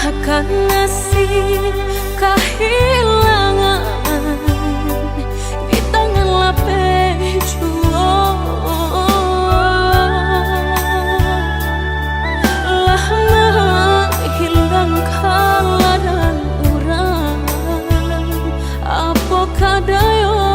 akan nasib kehilangan di tangan lapeh jua. Lah menghilang kala dan urang apa kadayo.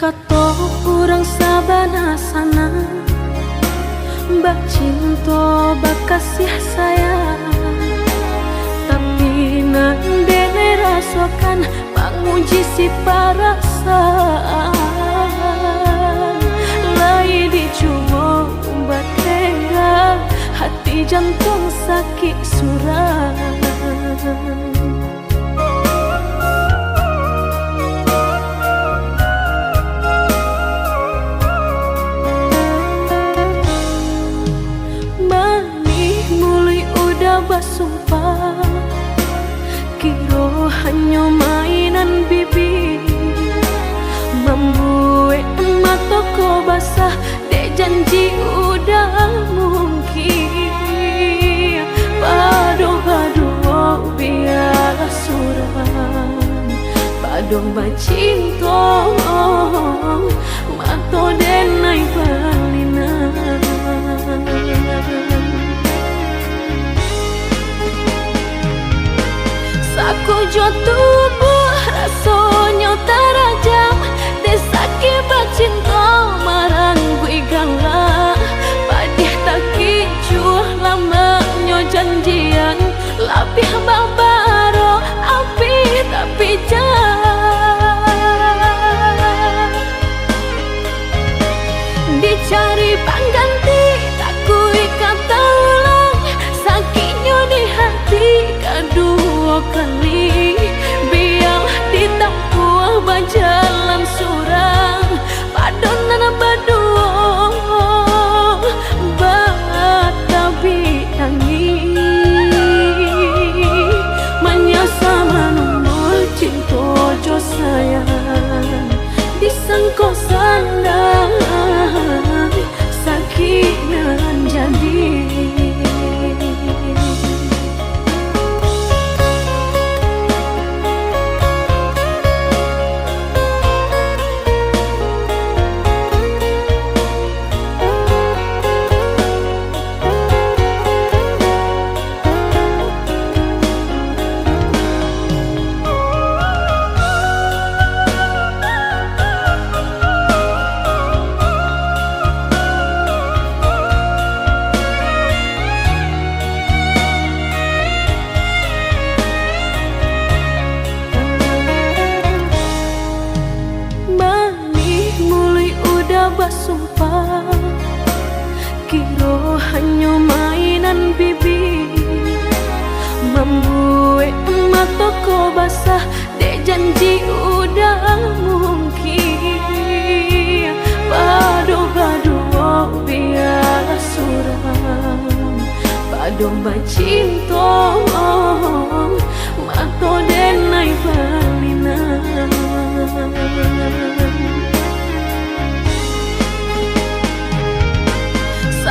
kato urang sabana sana, bak cinta bak kasih sayang, tapi nandene rasakan menguji si perasaan. Lai dicuma batera, hati jantung sakit suram. Basumpah kiro hanya mainan bibi, membuat mataku basah dek janji udah mungkin. Padu-padu biar suram, padu bacinta mato denai balina. Aku jo tubuh rasanya terajam, desaki bacinta marang gue galak. Padih tak kicuh lamanya janjian, lapih babaro api tapi jah. Dicari pengganti tak kui kata ulang, sakitnya di hati kedua kali. Biar ditempuh berjalan surang, padonan berdua batabi tangi. Menyasa menunggu cinta jo sayang, disangko sandang sakit nan jadi. Basumpah kiro hanya mainan bibi, membuat mataku basah dek janji udah mungkin. Padu-padu biar suram, padu bacinta mato denai balina.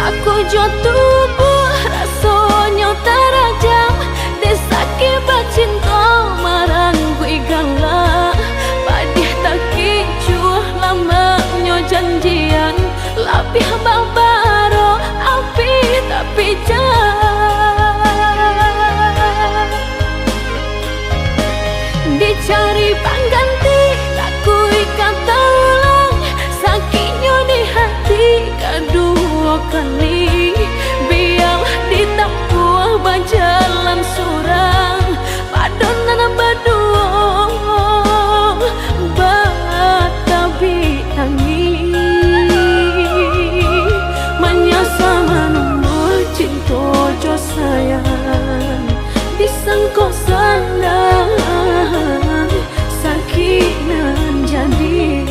Aku jo tubuh rasanya terajam, desaki bacinta marang gue galak. Padih tak kicuh lamanya janjian, lapih babaro api tapi jah. Dicari pengganti tak kui kata ulang, sakitnya di hati kedua kali. Biar ditempuh berjalan surang, padonan berdua batabi tangi. Menyasa menunggu cinta jo sayang, disangko sandang sakit nan jadi.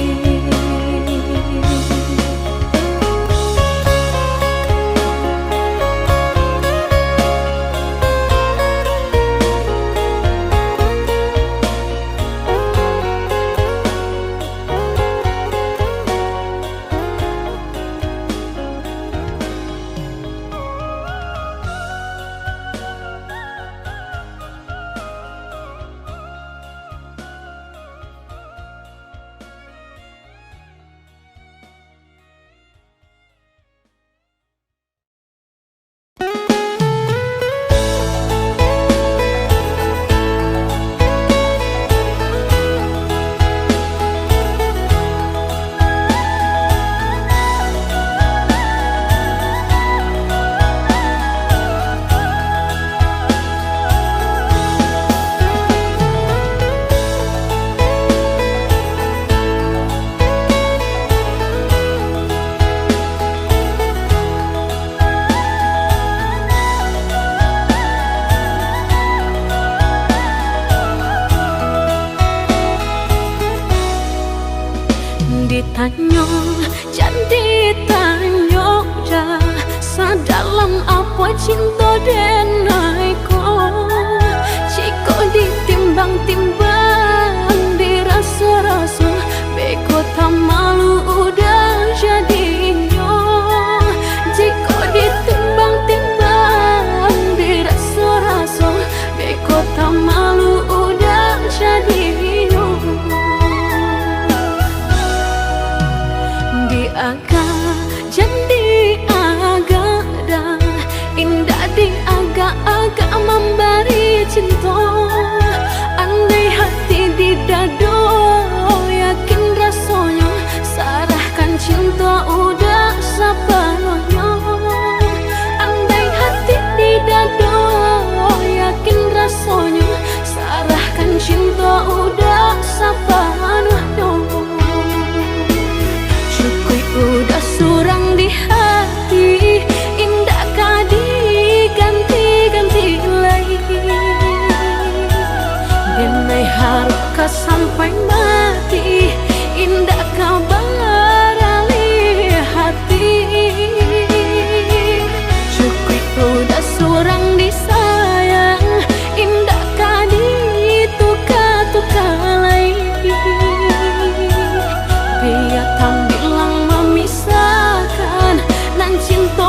tanyo jadi tanyo rasa dalam apa cinta denai ko jika ditimbang-timbang dirasa-rasa beko tak malu udah jadinya jika ditimbang-timbang dirasa-rasa beko tak malu udah jadinya di agak jadi agak dah indah di agak-agak memberi cinta andai hati di dado yakin rasanya sarahkan cinta udah sepenuhnya andai hati di dado yakin rasanya sarahkan cinta udah sepenuhnya cukup udah surang di hati indah kah diganti-ganti lagi denai harus sampai mati indah kah barali hati cukup udah surang disayang indah kah ditukar-tukar lagi biar tak bilang memisahkan nan cinta